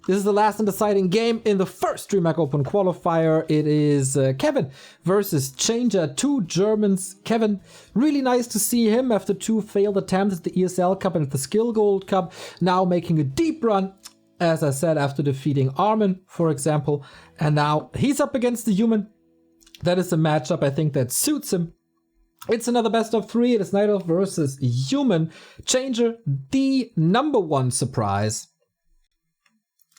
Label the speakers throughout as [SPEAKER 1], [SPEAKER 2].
[SPEAKER 1] This is the last and deciding game in the first DreamHack Open qualifier. It is Kevin versus Changer, 2 Germans. Kevin, really nice to see him after 2 failed attempts at the ESL Cup and at the Skill Gold Cup. Now making a deep run, as I said, after defeating Armin, for example. And now he's up against the human. That is a matchup I think that suits him. It's another best of 3. It is Night Elf versus human. Changer, the #1 surprise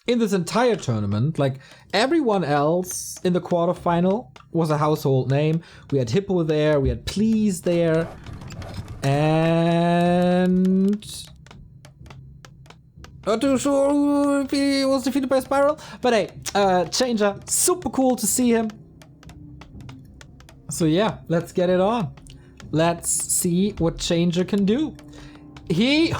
[SPEAKER 1] in this entire tournament. Like, everyone else in the quarterfinal was a household name. We had Hippo there, we had Please there, and not too sure if he was defeated by Spiral. But hey, Changer, super cool to see him. So yeah, let's get it on. Let's see what Changer can do. He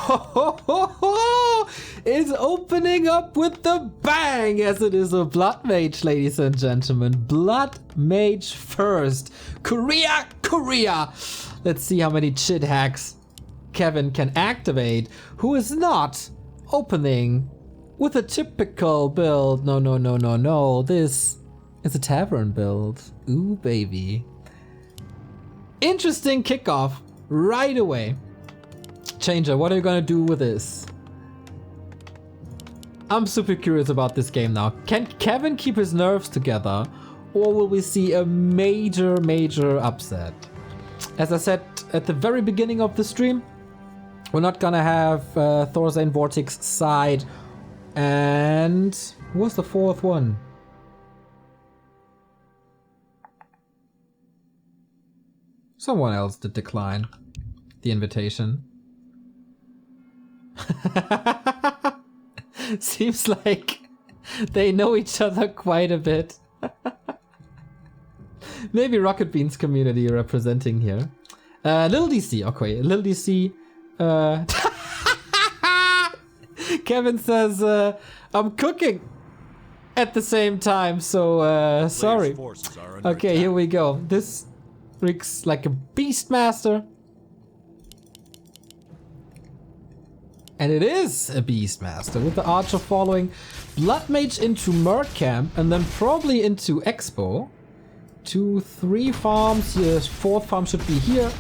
[SPEAKER 1] is opening up with the bang, as it is a Blood Mage, ladies and gentlemen. Blood Mage first. Korea. Let's see how many chit hacks Kevin can activate, who is not opening with a typical build. No. This is a tavern build. Ooh, baby. Interesting kickoff right away. Changer, what are you gonna do with this? I'm super curious about this game now. Can Kevin keep his nerves together, or will we see a major upset? As I said at the very beginning of the stream, we're not gonna have Thorzane Vortex side. And what's the 4th one? Someone else did decline the invitation. Seems like they know each other quite a bit. Maybe Rocket Beans community representing here. Little DC, okay, Little DC. Kevin says, I'm cooking at the same time, so sorry. Okay, here we go. This looks like a Beastmaster. And it is a Beastmaster with the Archer following. Blood Mage into Merc Camp and then probably into Expo. 2, 3 farms. Here, 4th farm should be here.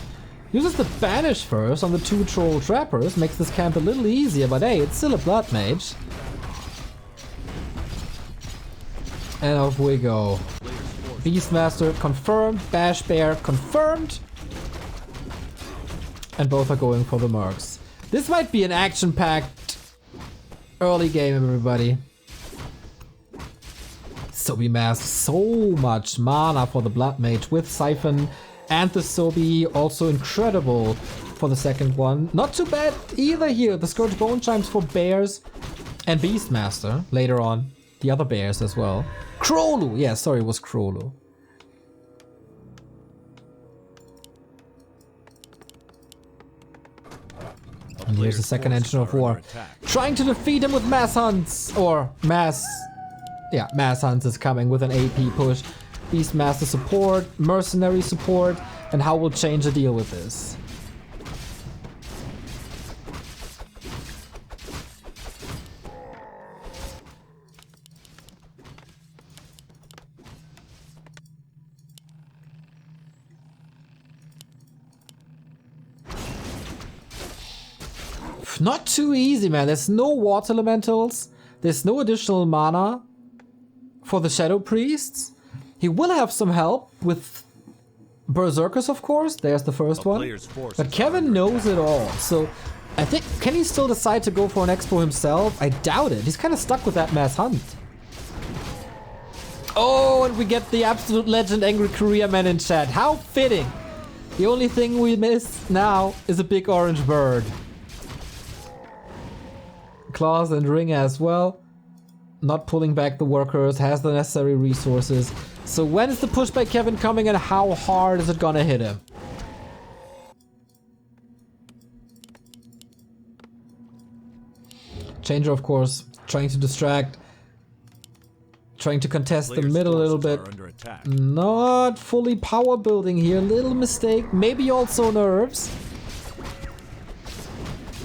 [SPEAKER 1] Uses the Banish first on the 2 Troll Trappers. Makes this camp a little easier, but hey, it's still a Blood Mage. And off we go. Beastmaster confirmed. Bash Bear confirmed. And both are going for the Mercs. This might be an action-packed early game, everybody. Sobi Mask, so much mana for the Blood Mage with Siphon and the Sobi, also incredible for the second one. Not too bad either here. The Scourge Bone Chimes for Bears and Beastmaster later on. The other Bears as well. Krolu, yeah, sorry, it was Krolu. And here's the second engine of war. Trying to defeat him with mass hunts. Or mass... Yeah, mass hunts is coming with an AP push. Beastmaster support, mercenary support. And how will Changer deal with this? Not too easy, man. There's no water elementals. There's no additional mana for the Shadow Priests. He will have some help with Berserkers, of course. There's the first one. But Kevin knows it all. So I think, can he still decide to go for an Expo himself? I doubt it. He's kind of stuck with that mass hunt. Oh, and we get the absolute legend Angry Korea Man in chat. How fitting. The only thing we miss now is a big orange bird. Claws and Ring as well. Not pulling back the workers, has the necessary resources. So when is the push by Kevin coming and how hard is it gonna hit him? Changer, of course, trying to distract. Trying to contest the middle a little bit. Not fully power building here, little mistake. Maybe also nerves.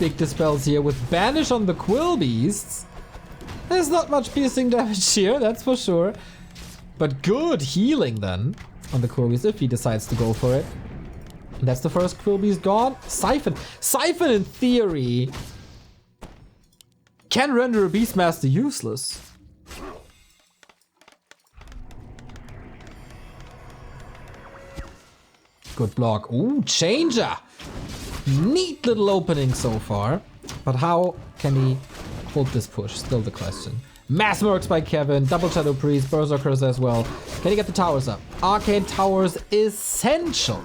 [SPEAKER 1] Big dispels here with Banish on the Quill Beasts. There's not much piercing damage here, that's for sure. But good healing then on the Quilbeast if he decides to go for it. That's the first Quilbeast gone. Siphon. Siphon in theory can render a Beastmaster useless. Good block. Ooh, Changer. Neat little opening so far. But how can he hold this push? Still the question. Mass Mercs by Kevin. Double Shadow Priest. Berserkers as well. Can he get the towers up? Arcane Towers essential.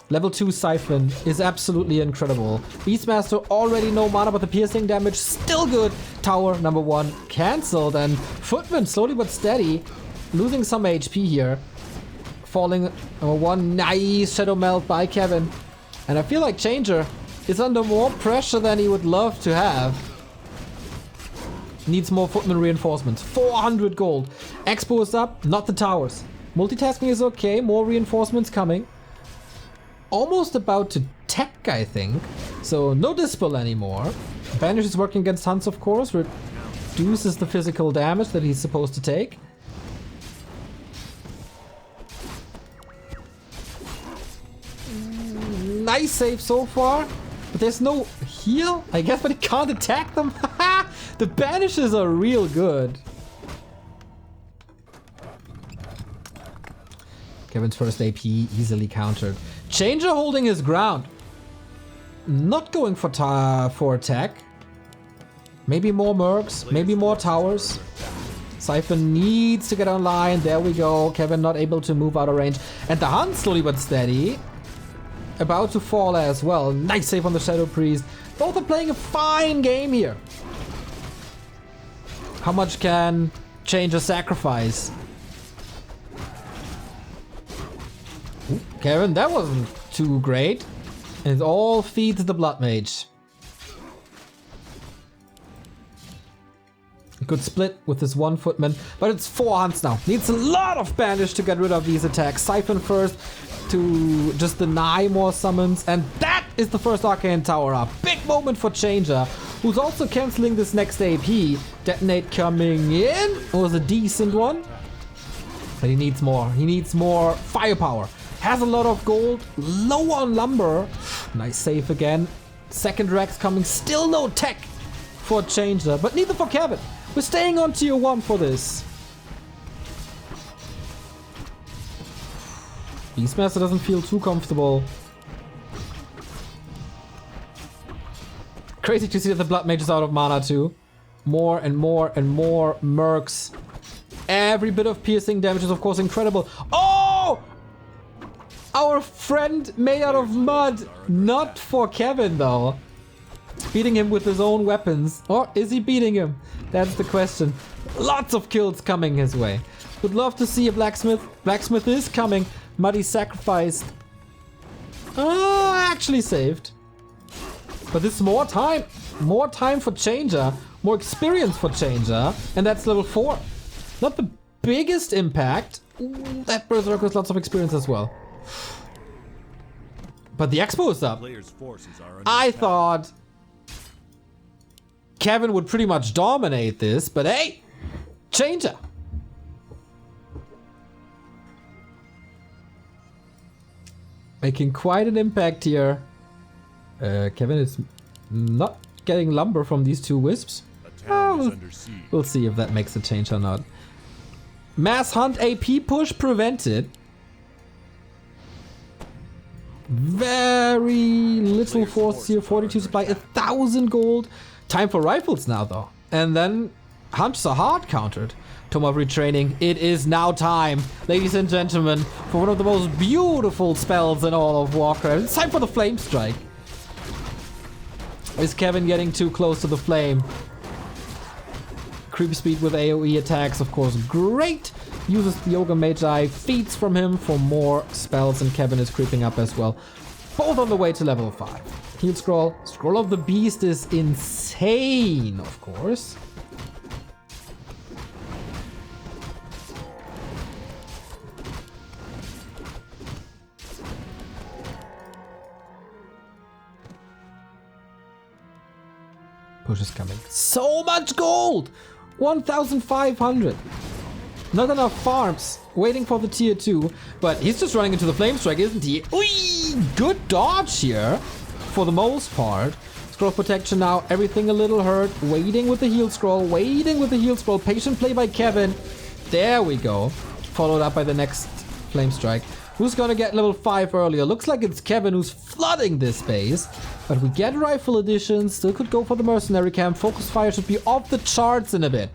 [SPEAKER 1] Level 2 Siphon is absolutely incredible. Beastmaster already no mana, but the piercing damage still good. Tower number 1 cancelled. And Footman slowly but steady losing some HP here. Falling number 1. Nice Shadow Melt by Kevin. And I feel like Changer is under more pressure than he would love to have. Needs more Footman reinforcements. 400 gold. Expo is up, not the towers. Multitasking is okay, more reinforcements coming. Almost about to tech, I think. So no Dispel anymore. Banish is working against Hunts, of course. Reduces the physical damage that he's supposed to take. Nice save so far. But there's no heal, I guess, but he can't attack them. The banishes are real good. Kevin's first AP easily countered. Changer holding his ground. Not going for attack. Maybe more mercs, maybe more towers. Siphon needs to get online. There we go. Kevin not able to move out of range. And the Hunt slowly but steady. About to fall as well. Nice save on the Shadow Priest. Both are playing a fine game here. How much can Changer sacrifice? Ooh, Kevin, that wasn't too great. And it all feeds the Blood Mage. Good split with this one Footman, but it's 4 Hunts now. Needs a lot of Banish to get rid of these attacks. Siphon first to just deny more summons, and that is the first Arcane Tower up. Big moment for Changer, who's also cancelling this next AP. Detonate coming in. It was a decent one, but he needs more. He needs more firepower. Has a lot of gold, low on lumber. Nice save again. Second Rex coming, still no tech for Changer, but neither for Kevin. We're staying on tier 1 for this. Beastmaster doesn't feel too comfortable. Crazy to see that the Blood Mage is out of mana too. More and more and more mercs. Every bit of piercing damage is of course incredible. Oh! Our friend made out of mud. Not for Kevin though. Beating him with his own weapons. Or is he beating him? That's the question. Lots of kills coming his way. Would love to see a blacksmith. Blacksmith is coming. Muddy sacrificed. Actually saved. But this is more time. More time for Changer. More experience for Changer. And that's level 4. Not the biggest impact. Ooh, that Berserker has lots of experience as well. But the Expo is up. I thought Kevin would pretty much dominate this, but hey, Changer. Making quite an impact here. Kevin is not getting lumber from these 2 wisps. We'll see if that makes a change or not. Mass Hunt AP push prevented. Very little force here. 42 supply, 1,000 gold. Time for rifles now though. And then Hunts are hard countered. Tomb retraining. It is now time, ladies and gentlemen, for one of the most beautiful spells in all of Warcraft. It's time for the Flame Strike. Is Kevin getting too close to the flame? Creep speed with AoE attacks, of course, great. Uses the Yoga Magi, feeds from him for more spells, and Kevin is creeping up as well. Both on the way to level 5. Heal Scroll. Scroll of the Beast is insane, of course. Push is coming. So much gold! 1,500. Not enough farms waiting for the tier 2, but he's just running into the flame strike, isn't he? Ui, good dodge here for the most part. Scroll protection now, everything a little hurt. Waiting with the heal scroll, Patient play by Kevin. There we go. Followed up by the next flame strike. Who's gonna get level 5 earlier? Looks like it's Kevin who's flooding this base. But we get rifle edition, still could go for the mercenary camp. Focus fire should be off the charts in a bit.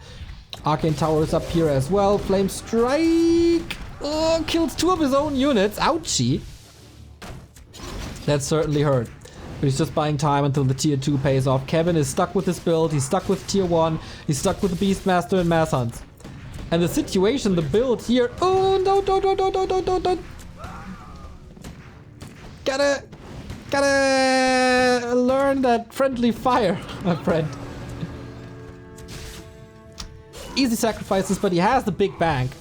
[SPEAKER 1] Arcane Tower is up here as well. Flame Strike! Oh, kills 2 of his own units. Ouchie. That certainly hurt. But he's just buying time until the tier 2 pays off. Kevin is stuck with his build. He's stuck with tier 1. He's stuck with the Beastmaster and Mass Hunts. And the situation, the build here... Oh, no. Gotta learn that friendly fire, my friend. Easy sacrifices, but he has the big bank.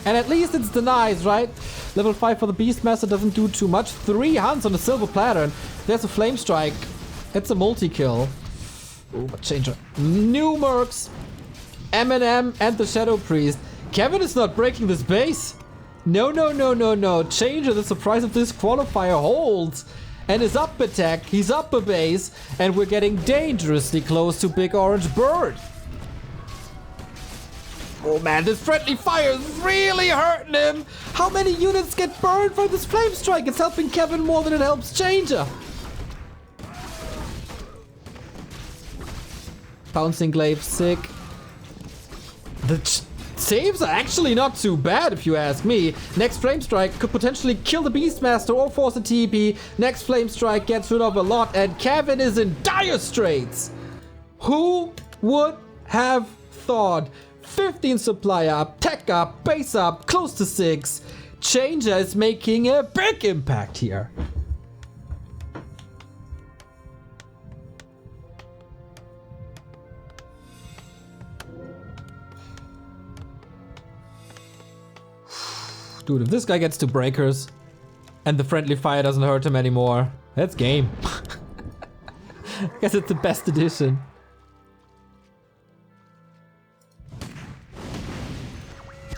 [SPEAKER 1] And at least it's denies, right? Level 5 for the Beastmaster doesn't do too much. 3 hunts on a silver platter. There's a flame strike. It's a multi-kill. Oh, but changer. New mercs. Eminem and the Shadow Priest. Kevin is not breaking this base. No. Changer, the surprise of this qualifier holds. And is up attack. He's up a base. And we're getting dangerously close to Big Orange Bird. Oh man, this friendly fire is really hurting him. How many units get burned from this flame strike? It's helping Kevin more than it helps Changer. Bouncing glaive, sick. The saves are actually not too bad if you ask me. Next flame strike could potentially kill the Beastmaster or force a TP. Next flame strike gets rid of a lot and Kevin is in dire straits. Who would have thought? 15 supply up, tech up, base up, close to 6. Changer is making a big impact here. Dude, if this guy gets to breakers and the friendly fire doesn't hurt him anymore, that's game. I guess it's the best edition.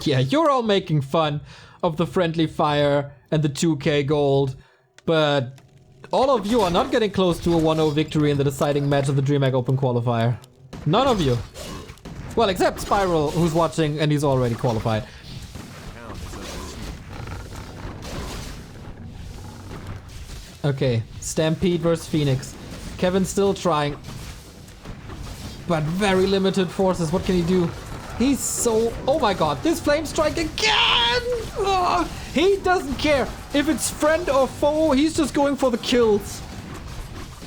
[SPEAKER 1] Yeah, you're all making fun of the friendly fire and the 2k gold, but all of you are not getting close to a 1-0 victory in the deciding match of the DreamHack Open Qualifier. None of you. Well, except Spiral, who's watching and he's already qualified. Okay, Stampede versus Phoenix. Kevin's still trying, but very limited forces. What can he do? He's so... Oh my god, this flame strike again! Oh, he doesn't care if it's friend or foe, he's just going for the kills.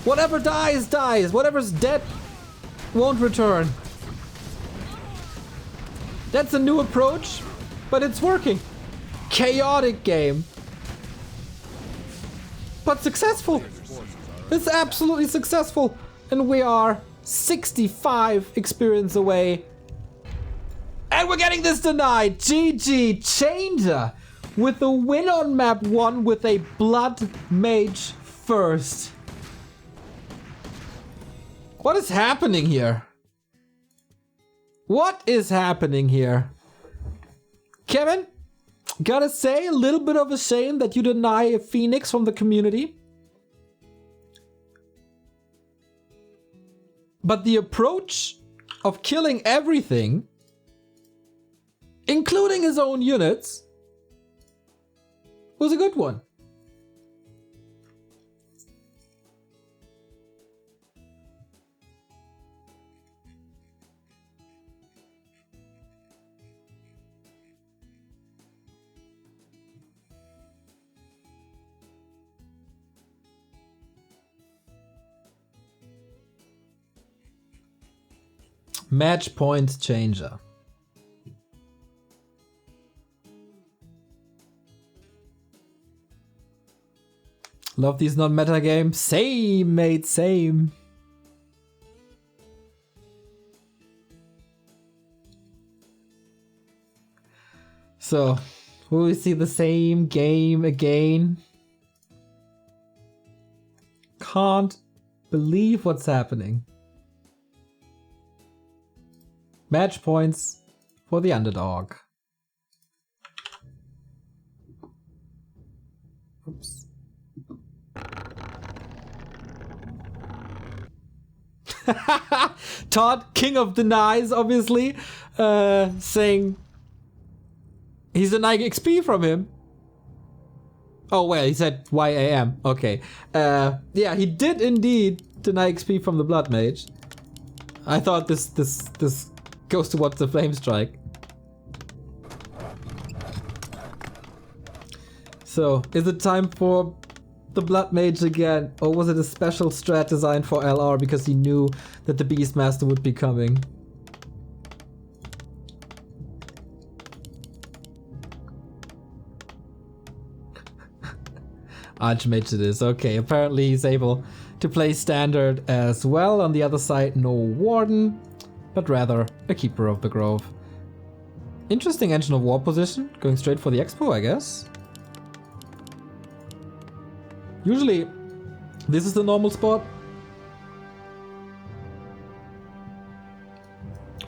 [SPEAKER 1] Whatever dies, dies. Whatever's dead won't return. That's a new approach, but it's working. Chaotic game. But successful. It's absolutely successful. And we are 65 experience away. And we're getting this denied. GG Changer with a win on map 1 with a Blood Mage first. What is happening here? What is happening here? Kevin, gotta say, a little bit of a shame that you deny a Phoenix from the community. But the approach of killing everything, including his own units, was a good one. Match point changer. Love these non-meta games. Same, mate, same. So, will we see the same game again? Can't believe what's happening. Match points for the underdog. Oops. Todd, king of denies, obviously, saying he's denying XP from him. Oh, well, he said YAM. Okay. Yeah, he did indeed deny XP from the Blood Mage. I thought this goes towards the Flame Strike. So, is it time for the Blood Mage again? Or was it a special strat designed for LR because he knew that the Beastmaster would be coming? Archmage it is. Okay, apparently he's able to play standard as well. On the other side, no Warden, but rather a Keeper of the Grove. Interesting Engine of War position. Going straight for the Expo, I guess. Usually, this is the normal spot.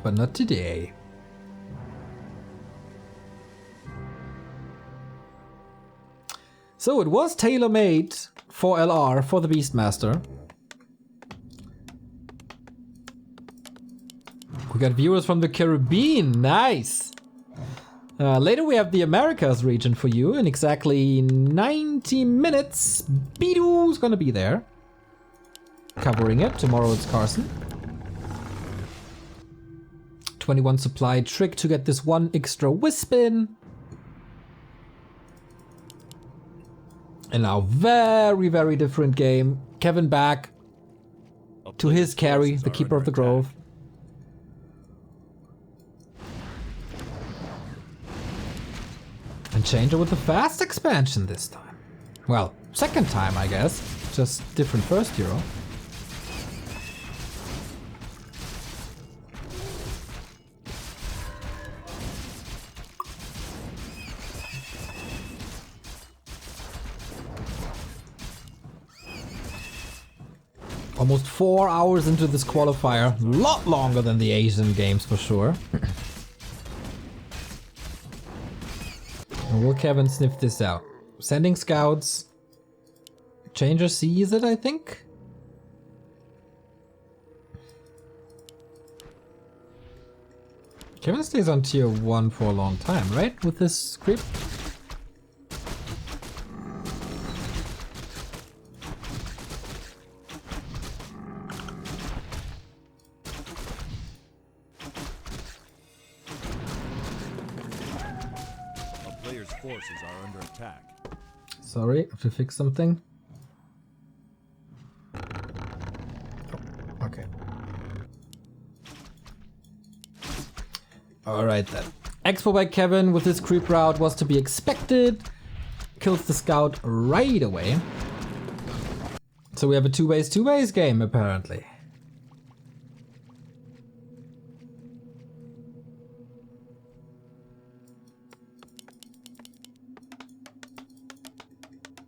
[SPEAKER 1] But not today. So it was tailor-made for LR, for the Beastmaster. We got viewers from the Caribbean, nice! Later we have the Americas region for you in exactly 90 minutes. Bidoo's gonna be there. Covering it, tomorrow it's Carson. 21 supply trick to get this one extra wisp in. And now very, very different game. Kevin back to his carry, the Keeper of the Grove. And Changer with the fast expansion this time. Well, second time I guess, just different first hero. Almost 4 hours into this qualifier, a lot longer than the Asian games for sure. Will Kevin sniff this out? Sending scouts. Changer sees it, I think. Kevin stays on tier 1 for a long time, right? With this creep?
[SPEAKER 2] Forces are under attack.
[SPEAKER 1] Sorry, have to fix something. Oh, okay. Alright then. Expo by Kevin with his creep route was to be expected. Kills the scout right away. So we have a two-base game apparently.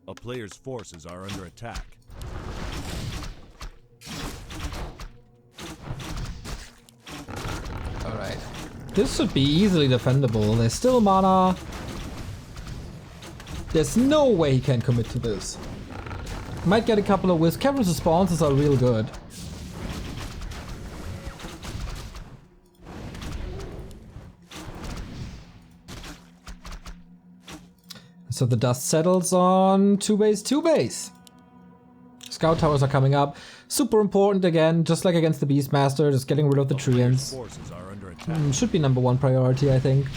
[SPEAKER 2] A player's forces are under attack.
[SPEAKER 1] Alright. This should be easily defendable. There's still mana. There's no way he can commit to this. Might get a couple of wisps. Kevin's responses are real good. So the dust settles on two base. Scout towers are coming up. Super important again, just like against the Beastmaster, just getting rid of the treants. Should be #1 priority, I think.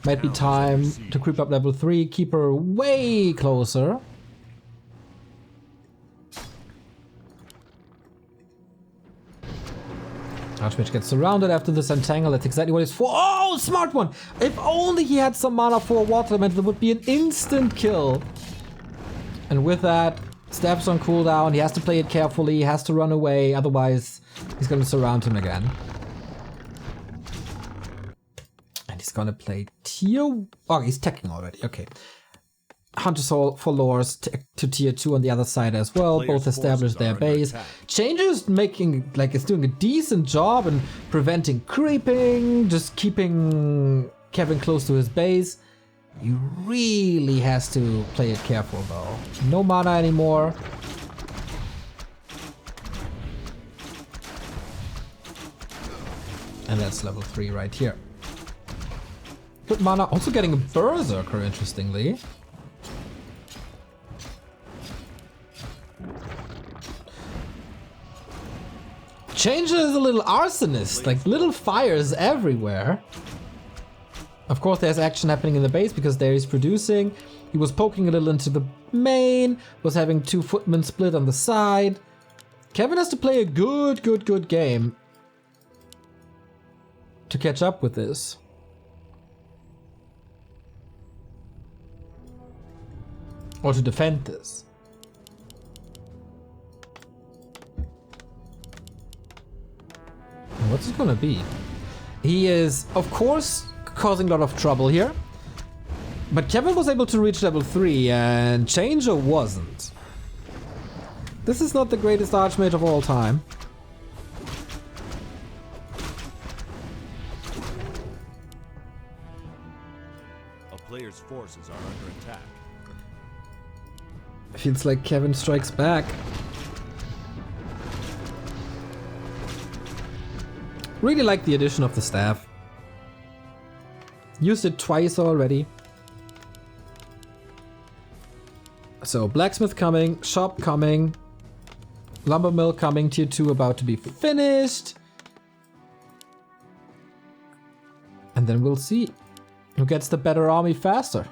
[SPEAKER 1] Might be time to creep up level 3, keep her way closer. Archmage gets surrounded after this entangle. That's exactly what it's for. Oh, smart one! If only he had some mana for a water element, that would be an instant kill. And with that, steps on cooldown. He has to play it carefully. He has to run away. Otherwise, he's going to surround him again. And he's going to play tier... Oh, he's teching already. Okay. Hunters for Lores to tier 2 on the other side as well.
[SPEAKER 2] Players'
[SPEAKER 1] Both established their
[SPEAKER 2] forces are under
[SPEAKER 1] base.
[SPEAKER 2] attack.
[SPEAKER 1] Changer's making, like, is doing a decent job in preventing creeping, just keeping Kevin close to his base. He really has to play it careful though. No mana anymore. And that's level 3 right here. Good mana, also getting a Berserker, interestingly. Changer is a little arsonist, like little fires everywhere. Of course there's action happening in the base because there he's producing. He was poking a little into the main, was having 2 footmen split on the side. Kevin has to play a good game to catch up with this. Or to defend this. What's it gonna be? He is, of course, causing a lot of trouble here. But Kevin was able to reach level 3 and Changer wasn't. This is not the greatest Archmage of all time.
[SPEAKER 2] A player's forces are under attack.
[SPEAKER 1] Feels like Kevin strikes back. Really like the addition of the staff. Used it twice already. So blacksmith coming, shop coming, lumber mill coming, tier 2 about to be finished. And then we'll see who gets the better army faster.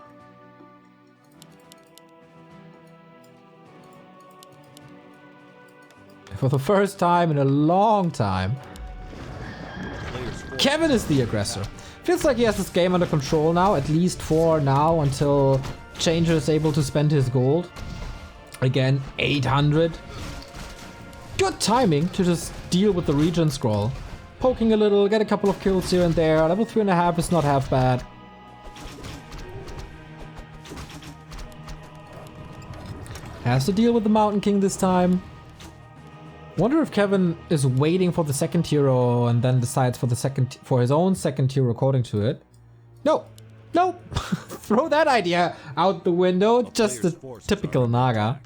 [SPEAKER 1] For the first time in a long time, Kevin is the aggressor. Feels like he has this game under control now, at least for now, until Changer is able to spend his gold. Again, 800. Good timing to just deal with the regen scroll. Poking a little, get a couple of kills here and there. Level 3.5 is not half bad. Has to deal with the Mountain King this time. Wonder if Kevin is waiting for the second hero and then decides for his own second hero according to it. No, no, throw that idea out the window. Just the typical Naga.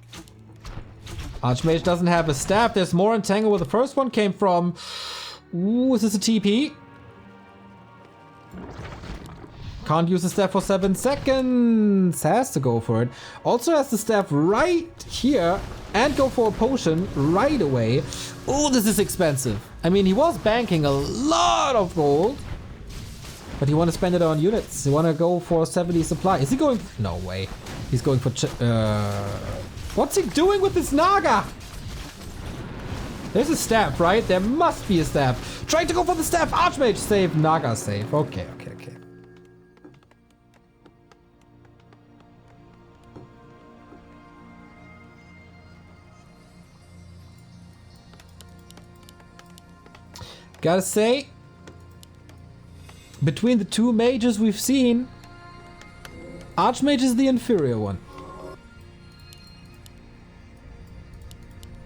[SPEAKER 1] Archmage doesn't have a staff. There's more entangle where the first one came from. Ooh, is this a TP? Can't use the staff for 7 seconds. Has to go for it. Also has the staff right here and go for a potion right away. Oh, this is expensive. I mean, he was banking a lot of gold. But you want to spend it on units. You want to go for 70 supply. Is he going? No way. He's going for... What's he doing with this Naga? There's a staff, right? There must be a staff. Trying to go for the staff. Archmage save. Naga save. Okay. Gotta say, between the two mages we've seen, Archmage is the inferior one.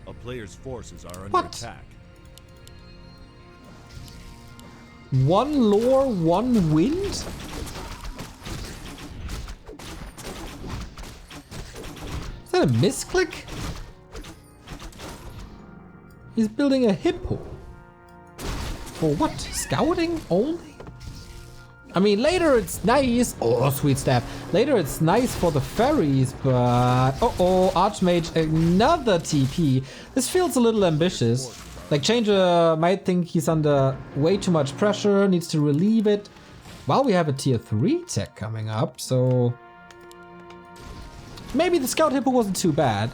[SPEAKER 2] A player's forces are under
[SPEAKER 1] What?
[SPEAKER 2] attack.
[SPEAKER 1] 1 lore, 1 wind? Is that a misclick? He's building a hippo. For what? Scouting only? I mean, later it's nice. Oh, sweet staff. Later it's nice for the ferries, but... Uh-oh, Archmage, another TP. This feels a little ambitious. Like, Changer might think he's under way too much pressure, needs to relieve it. While we have a tier 3 tech coming up, so... Maybe the Scout Hippo wasn't too bad.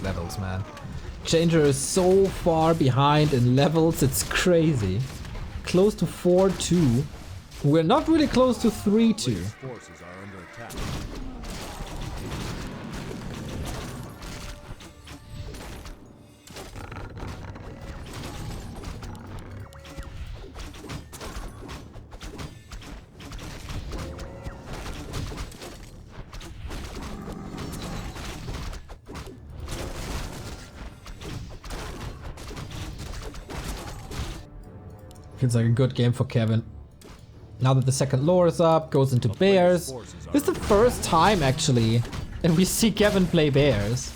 [SPEAKER 1] Levels, man. Changer is so far behind in levels, it's crazy. Close to 4-2. We're not really close to 3-2.
[SPEAKER 2] Forces are under attack.
[SPEAKER 1] Feels like a good game for Kevin. Now that the second lore is up, goes into bears. This is the first time actually that we see Kevin play bears.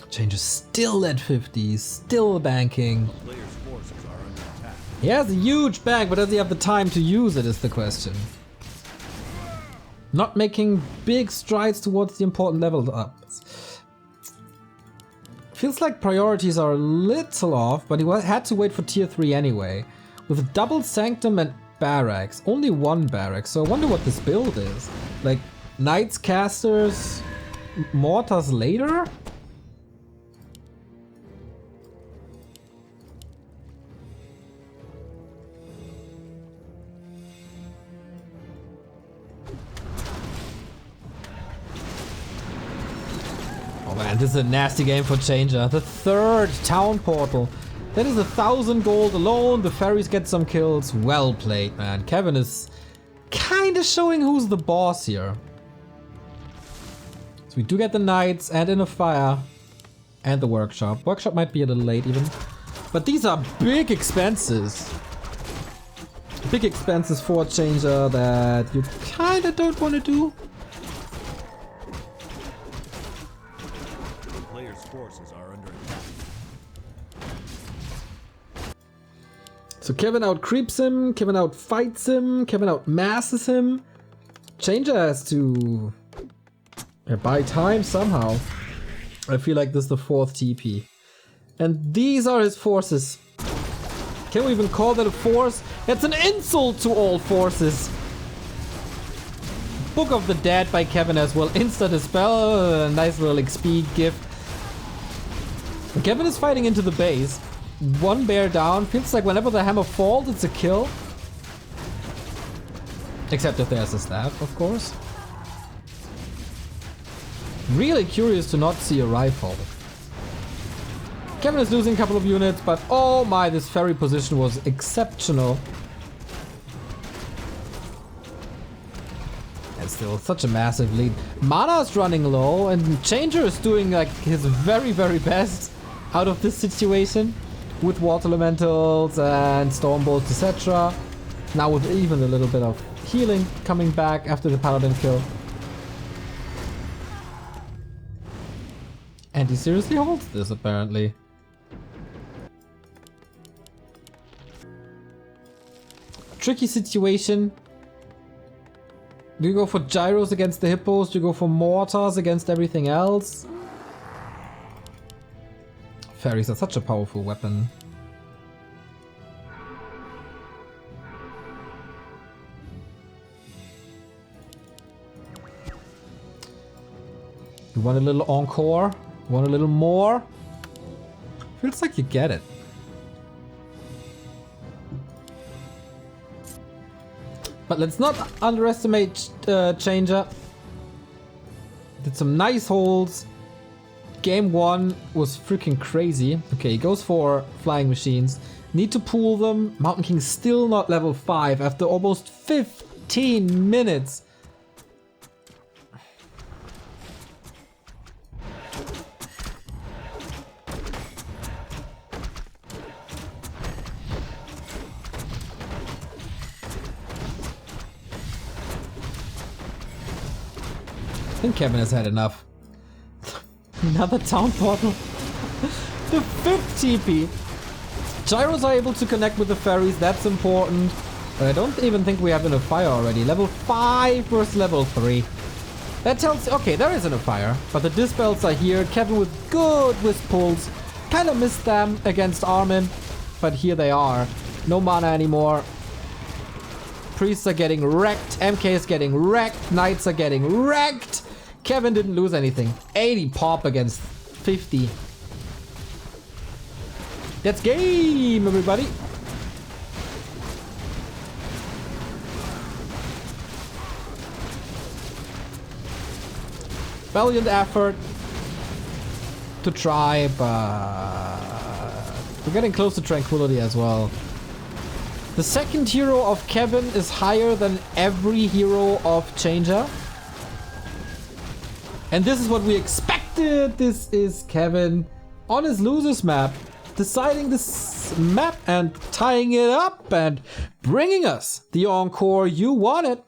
[SPEAKER 1] Change is still at 50, still banking. He has a huge bank, but does he have the time to use it is the question. Not making big strides towards the important level ups. Feels like priorities are a little off, but he had to wait for tier 3 anyway. With double sanctum and barracks, only one barrack, so I wonder what this build is. Like knights, casters, mortars later? Oh man, this is a nasty game for Changer. The third town portal. That is 1,000 gold alone. The ferries get some kills. Well played, man. Kevin is kind of showing who's the boss here. So we do get the knights and in a fire and the workshop. Workshop might be a little late even. But these are big expenses. Big expenses for Changer that you kind of don't want to do.
[SPEAKER 2] Forces are under attack.
[SPEAKER 1] So Kevin out creeps him, Kevin out fights him, Kevin out masses him. Changer has to buy time somehow. I feel like this is the 4th TP. And these are his forces. Can we even call that a force? That's an insult to all forces. Book of the Dead by Kevin as well. Insta dispel, nice little XP gift. Kevin is fighting into the base. One bear down. Feels like whenever the hammer falls, it's a kill. Except if there's a staff, of course. Really curious to not see a rifle. Kevin is losing a couple of units, but oh my, this ferry position was exceptional. And still such a massive lead. Mana is running low and Changer is doing like his very, very best out of this situation with water elementals and storm bolts, etc. Now with even a little bit of healing coming back after the paladin kill. And he seriously holds this apparently. Tricky situation. Do you go for gyros against the hippos? Do you go for mortars against everything else? Ferries are such a powerful weapon. You want a little encore? Want a little more? Feels like you get it. But let's not underestimate Changer. Did some nice holds. Game 1 was freaking crazy. Okay, he goes for flying machines. Need to pool them. Mountain King still not level 5 after almost 15 minutes. I think Kevin has had enough. Another town portal. The 5th TP. Gyros are able to connect with the ferries, that's important. But I don't even think we have enough fire already. Level 5 versus level 3. That tells... Okay, there isn't a fire. But the dispels are here. Kevin with good wisp pulls. Kind of missed them against Armin. But here they are. No mana anymore. Priests are getting wrecked. MK is getting wrecked. Knights are getting wrecked. Kevin didn't lose anything. 80 pop against 50. That's game, everybody. valiant effort to try, but we're getting close to tranquility as well. The second hero of Kevin is higher than every hero of Changer. And this is what we expected. This is Kevin on his losers map, deciding this map and tying it up and bringing us the encore you wanted.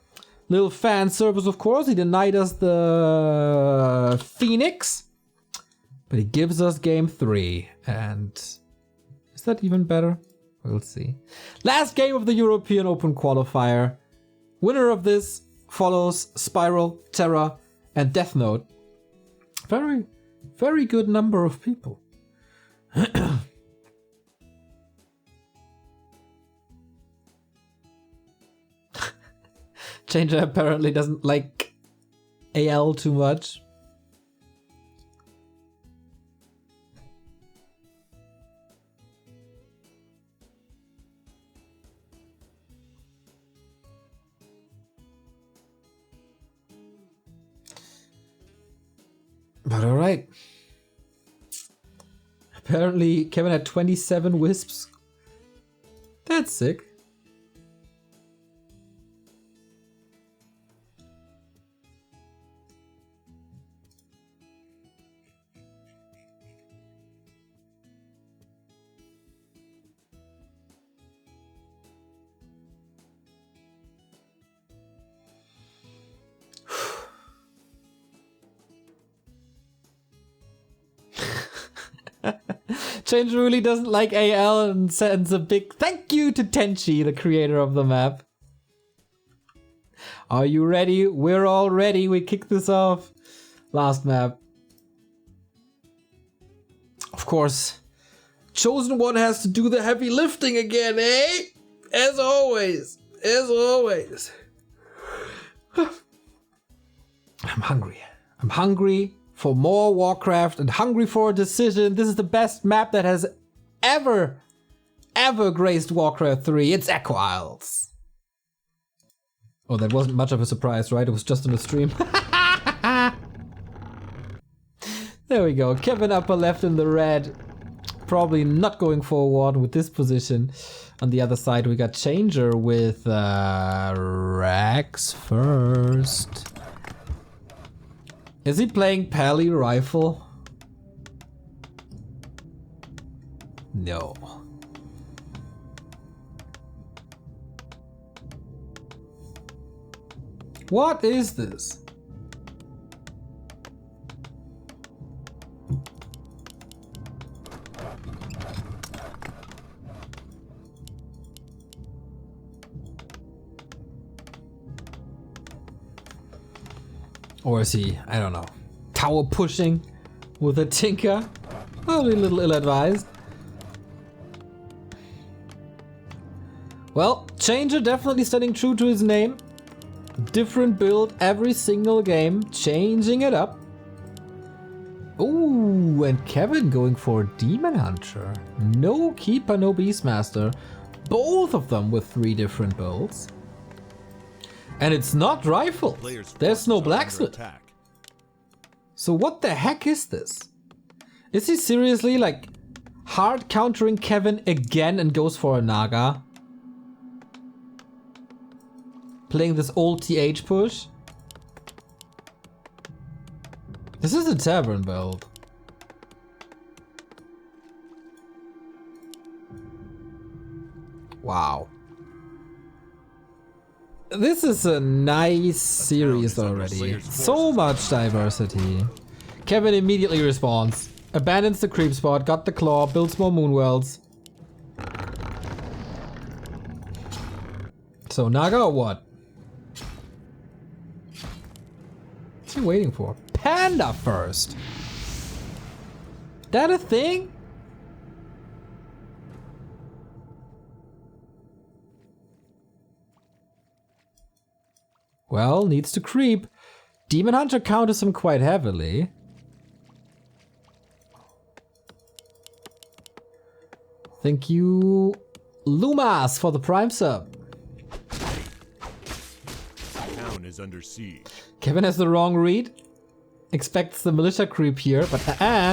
[SPEAKER 1] Little fan service, of course. He denied us the Phoenix, but he gives us game 3. And is that even better? We'll see. Last game of the European Open qualifier. Winner of this follows Spiral, Terra, and Death Note. Very, very good number of people. Changer apparently doesn't like AL too much. But alright. Apparently Kevin had 27 wisps. That's sick. Change really doesn't like AL and sends a big thank you to Tenchi, the creator of the map. Are you ready? We're all ready. We kick this off. Last map. Of course, Chosen One has to do the heavy lifting again, eh? As always. As always. I'm hungry. I'm hungry for more Warcraft and hungry for a decision. This is the best map that has ever graced Warcraft 3. It's Echo Isles. Oh, that wasn't much of a surprise, right? It was just on the stream. There we go. Kevin upper left in the red. Probably not going forward with this position. On the other side, we got Changer with Rex first. Is he playing Pally Rifle? No. What is this? Or is he, I don't know, tower pushing with a Tinker? Probably a little ill-advised. Well, Changer definitely staying true to his name. Different build every single game, changing it up. Ooh, and Kevin going for Demon Hunter. No Keeper, no Beastmaster. Both of them with 3 different builds. And it's not rifle. There's no blacksmith. So what the heck is this? Is he seriously like hard countering Kevin again and goes for a Naga? Playing this old TH push? This is a tavern build. Wow. This is a nice series already. So much diversity. Kevin immediately responds. Abandons the creep spot, got the claw, builds more moonwells. So Naga or what? What's he waiting for? Panda first. That a thing? Well, needs to creep. Demon Hunter counters him quite heavily. Thank you, Lumas, for the Prime sub.
[SPEAKER 2] Town is under siege.
[SPEAKER 1] Kevin has the wrong read. expects the militia creep here, but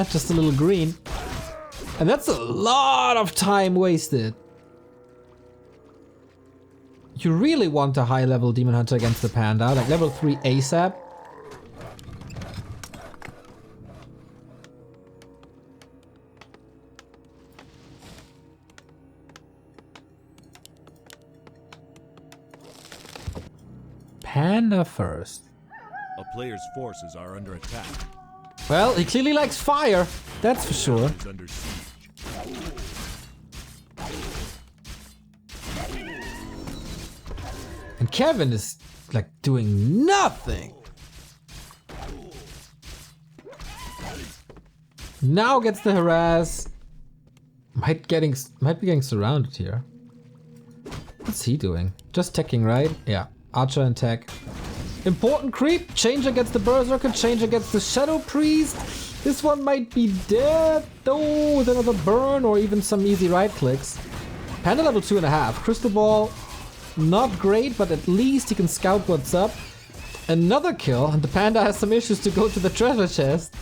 [SPEAKER 1] just a little green. And that's a lot of time wasted. You really want a high level Demon Hunter against the Panda, like level 3 ASAP. Panda first.
[SPEAKER 2] A player's forces are under attack.
[SPEAKER 1] Well, he clearly likes fire, that's for sure.
[SPEAKER 2] Is under siege.
[SPEAKER 1] And Kevin is like doing nothing. Now gets the harass. Might be getting surrounded here. What's he doing? Just teching, right? Yeah. Archer and tech. Important creep. Changer gets the Berserker. Changer gets the Shadow Priest. This one might be dead though with another burn or even some easy right clicks. Panda level 2.5. Crystal Ball. Not great, but at least he can scout what's up. Another kill, and the Panda has some issues to go to the treasure chest.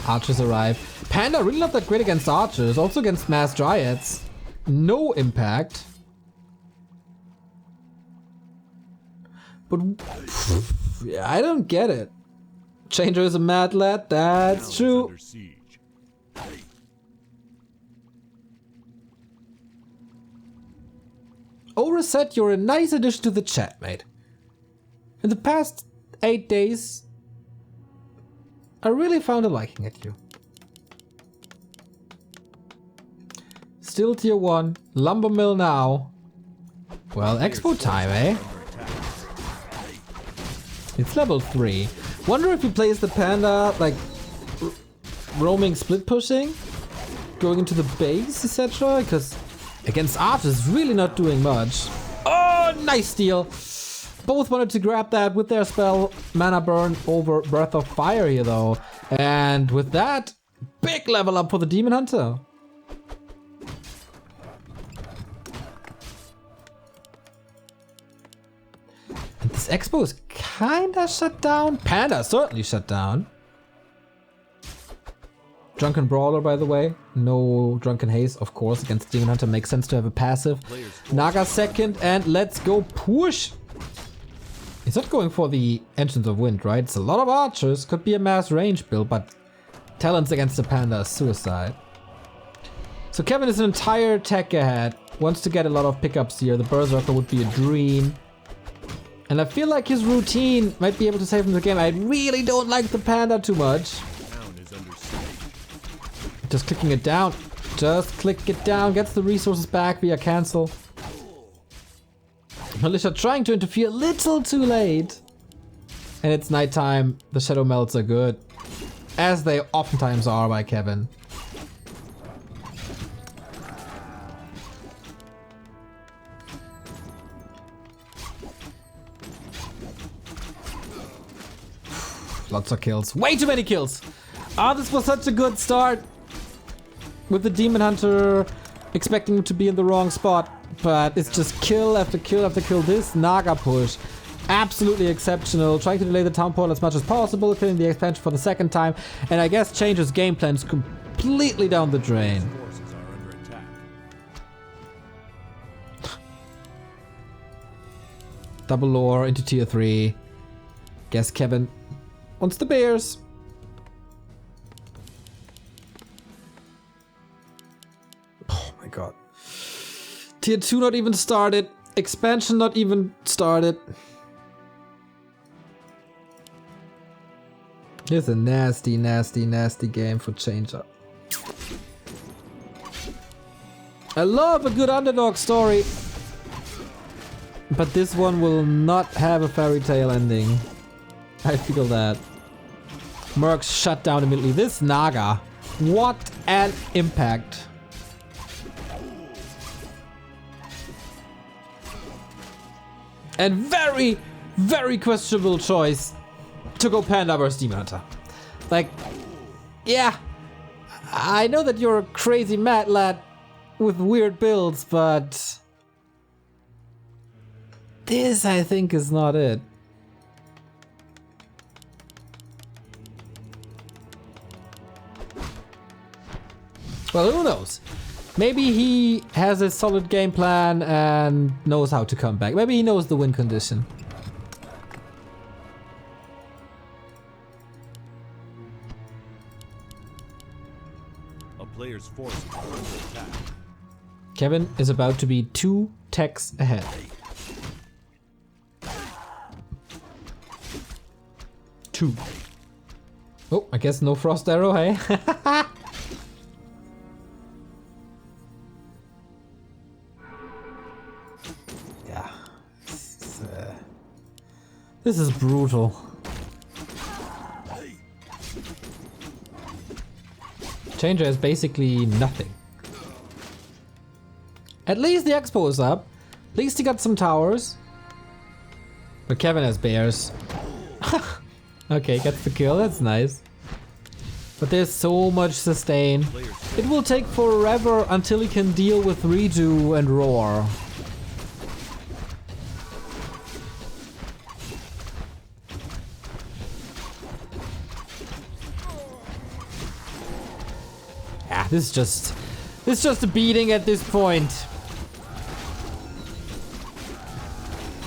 [SPEAKER 1] Archers arrive. Panda really not that great against archers, also against mass dryads. No impact. But yeah, I don't get it. Changer is a mad lad, that's true.
[SPEAKER 2] Under siege.
[SPEAKER 1] Oh, Reset, you're a nice addition to the chat, mate. In the past 8 days, I really found a liking at you. Still tier 1, lumber mill now. Well, expo time, eh? It's level 3. Wonder if he plays the Panda, like, roaming split pushing? Going into the base, etc. Because against archers, really not doing much. Oh, nice steal! Both wanted to grab that with their spell Mana Burn over Breath of Fire here though. And with that, big level up for the Demon Hunter. And this expo is kinda shut down. Panda certainly shut down. Drunken Brawler, by the way. No Drunken Haze, of course, against Demon Hunter. Makes sense to have a passive. Naga second, and let's go push! He's not going for the Entrance of Wind, right? It's a lot of archers. Could be a mass range build, but talents against the Panda is suicide. So Kevin is an entire tech ahead. Wants to get a lot of pickups here. The Berserker would be a dream. And I feel like his routine might be able to save him the game. I really don't like the Panda too much. Just clicking it down. Just click it down. Gets the resources back via cancel. Militia trying to interfere a little too late. And it's nighttime. The shadow melts are good. As they oftentimes are by Kevin. Lots of kills. Way too many kills! Ah, this was such a good start. With the Demon Hunter expecting him to be in the wrong spot. But it's just kill after kill after kill. This Naga push. Absolutely exceptional. Trying to delay the town portal as much as possible. Killing the expansion for the second time. And I guess Changer's game plans completely down the drain. Double lore into tier 3. Guess Kevin wants the bears. Oh my god. Tier 2 not even started. Expansion not even started. Here's a nasty, nasty, nasty game for Changer. I love a good underdog story. But this one will not have a fairy tale ending. I feel that. Mercs shut down immediately. This Naga. What an impact. And very, very questionable choice to go Panda versus Demon Hunter. Like, yeah, I know that you're a crazy mad lad with weird builds, but this I think is not it. Well, who knows? Maybe he has a solid game plan and knows how to come back. Maybe he knows the win condition.
[SPEAKER 2] A player's forces are under attack.
[SPEAKER 1] Kevin is about to be 2 techs ahead. Two. Oh, I guess no frost arrow, hey? Yeah. This is brutal. Changer is basically nothing. At least the expo is up. At least he got some towers. But Kevin has bears. Okay, gets the kill, that's nice. But there's so much sustain. It will take forever until he can deal with redo and roar. Yeah, this is just a beating at this point.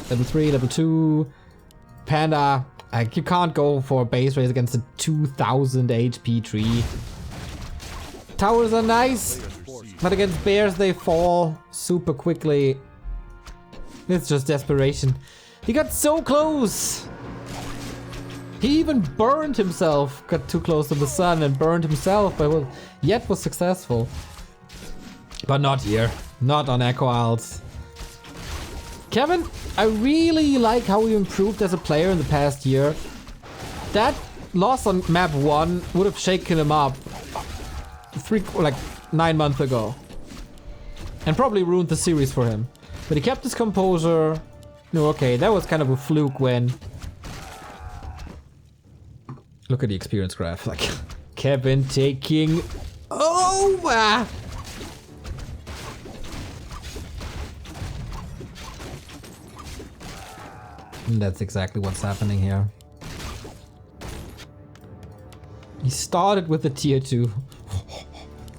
[SPEAKER 1] Level 3, level 2. Panda. You can't go for a base race against a 2000 HP tree. Towers are nice, but against bears they fall super quickly. It's just desperation. He got so close. He even burned himself. Got too close to the sun and burned himself, but yet was successful. But not here. Not on Echo Isles. Kevin, I really like how he improved as a player in the past year. That loss on map 1 would have shaken him up 9 months ago. And probably ruined the series for him. But he kept his composure. No, okay, that was kind of a fluke win. Look at the experience graph. Like, Kevin taking over. And that's exactly what's happening here. He started with the tier 2.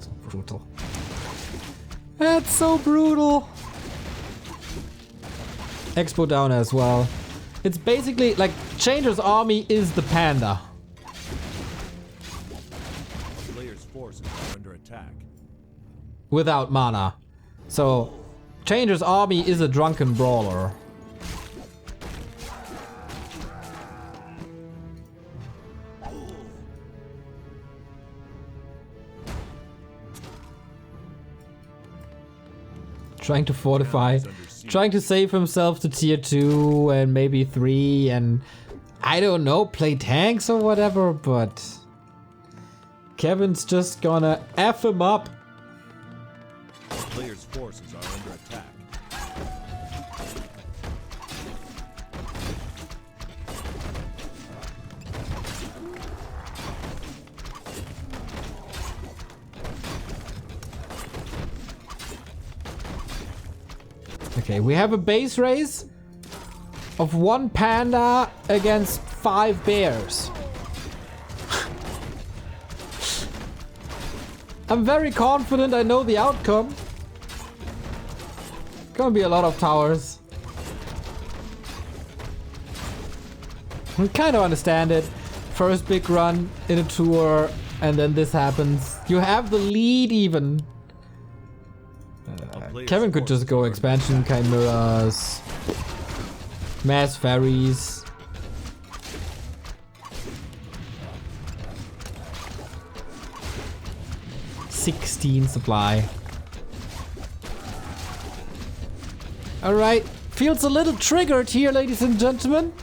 [SPEAKER 1] So brutal. That's so brutal. Expo down as well. It's basically like Changer's army is the panda.
[SPEAKER 2] A player's forces are under attack.
[SPEAKER 1] Without mana. So Changer's army is a drunken brawler. Trying to fortify, trying to save himself to tier 2 and maybe 3 and I don't know, play tanks or whatever, but Kevin's just gonna F him up.
[SPEAKER 2] The player's forces are under attack.
[SPEAKER 1] Okay, we have a base race of 1 panda against 5 bears. I'm very confident I know the outcome. Gonna be a lot of towers. I kind of understand it. First big run in a tour and then this happens. You have the lead even. Kevin could just go expansion chimeras, mass ferries. $16 supply. All right, feels a little triggered here, ladies and gentlemen.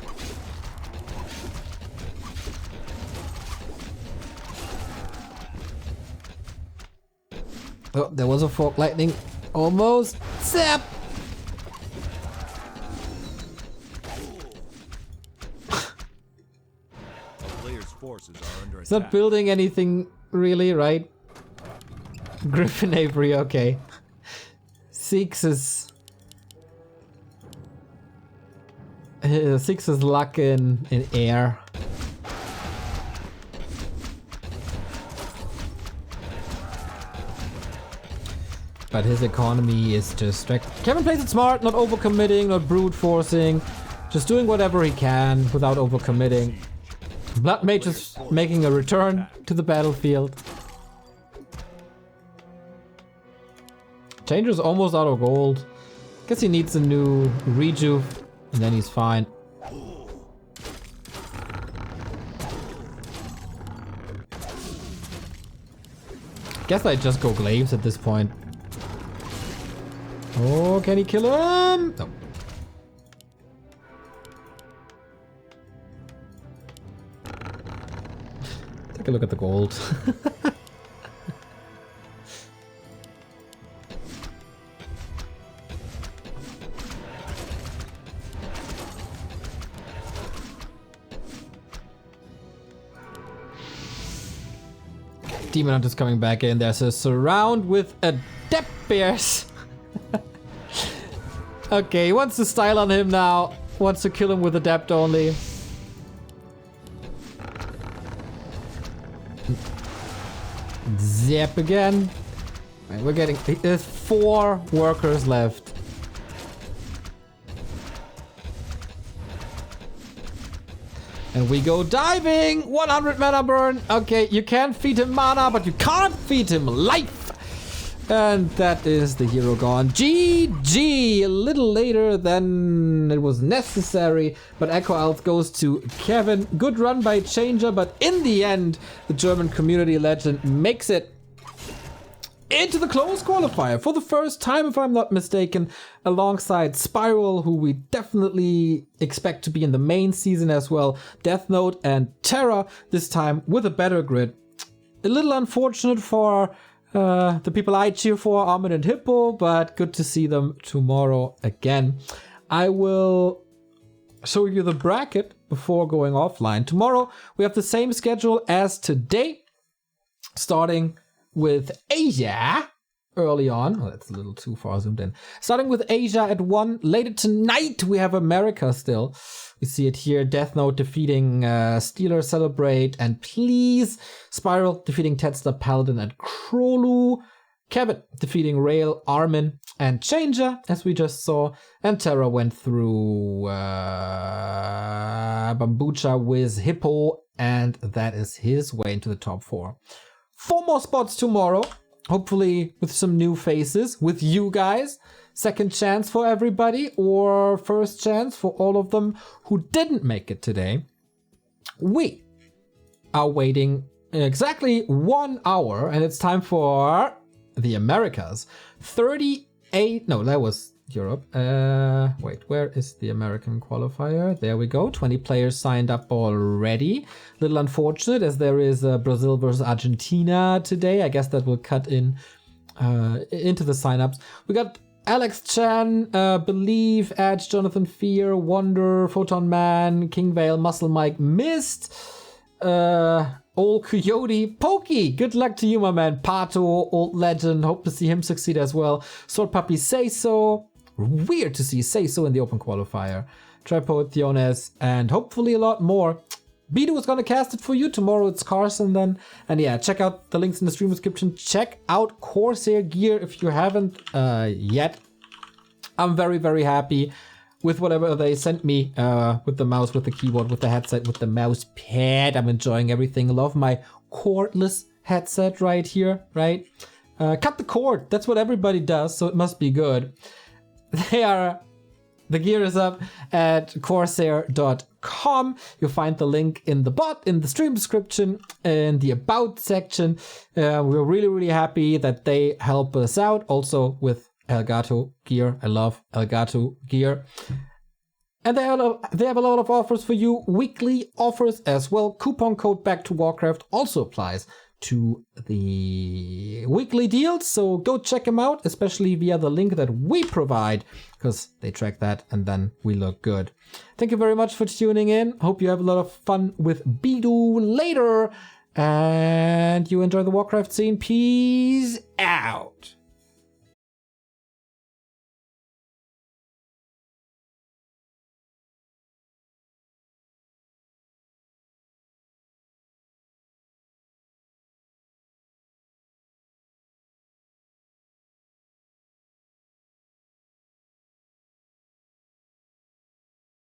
[SPEAKER 1] Oh, there was a fork lightning. Almost. Zap!
[SPEAKER 2] Player's forces are under
[SPEAKER 1] It's not building anything really, right? Griffin Avery, okay. 6 is... 6 is luck in air. but his economy is just like... Kevin plays it smart, not overcommitting, not brute forcing. Just doing whatever he can without overcommitting. Blood Mage is making a return to the battlefield. Changer's almost out of gold. Guess he needs a new rejuve, and then he's fine. Guess I just go glaives at this point. Oh, can he kill him? No. Take a look at the gold. Demon Hunter's coming back in. There's a surround with Adept Bears. Okay, he wants to style on him now. Wants to kill him with Adept only. Zap again. Right, we're getting... There's 4 workers left. And we go diving! 100 mana burn! Okay, you can feed him mana, but you can't feed him life! And that is the hero gone. GG! A little later than it was necessary, but Echo Elf goes to Kevin. Good run by Changer, but in the end, the German community legend makes it into the close qualifier for the first time, if I'm not mistaken, alongside Spiral, who we definitely expect to be in the main season as well, Death Note and Terra, this time with a better grid. A little unfortunate for the people I cheer for, Armin and Hippo, but good to see them tomorrow again. I will show you the bracket before going offline. Tomorrow we have the same schedule as today, starting with Asia early on. Oh, that's a little too far zoomed in. Starting with Asia at 1. Later tonight, we have America still. We see it here. Death Note defeating Steeler Celebrate. And Please. Spiral defeating Tetzler Paladin and Krolu. Kevin defeating Rail, Armin, and Changer, as we just saw. And Terra went through Bambucha with Hippo. And that is his way into the top 4. 4 more spots tomorrow, hopefully with some new faces, with you guys. Second chance for everybody, or first chance for all of them who didn't make it today. We are waiting exactly 1 hour, and it's time for the Americas. 38, no, that was Europe. Wait, where is the American qualifier? There we go. 20 players signed up already. Little unfortunate as there is Brazil versus Argentina today. I guess that will cut in into the signups. We got Alex Chan, Believe, Edge, Jonathan Fear, Wonder, Photon Man, King Vale, Muscle Mike, Mist, Old Coyote, Pokey. Good luck to you, my man. Pato, Old Legend. Hope to see him succeed as well. Sword Puppy, Say So. Weird to see Say So in the open qualifier. Tripod, Thiones, and hopefully a lot more. Bidu is gonna cast it for you. Tomorrow it's Carson then. And yeah, check out the links in the stream description. Check out Corsair gear if you haven't yet. I'm very, very happy with whatever they sent me, with the mouse, with the keyboard, with the headset, with the mouse pad. I'm enjoying everything. Love my cordless headset right here, right? Cut the cord. That's what everybody does, so it must be good. The gear is up at corsair.com. You'll find the link in the stream description, in the about section. We're really, really happy that they help us out. Also with Elgato gear. I love Elgato gear. And they have a lot of offers for you. Weekly offers as well. Coupon code Back to Warcraft also applies to the weekly deals, so go check them out, especially via the link that we provide, because they track that and then we look good. Thank you very much for tuning in. Hope you have a lot of fun with Bidu later, and you enjoy the Warcraft scene. Peace out.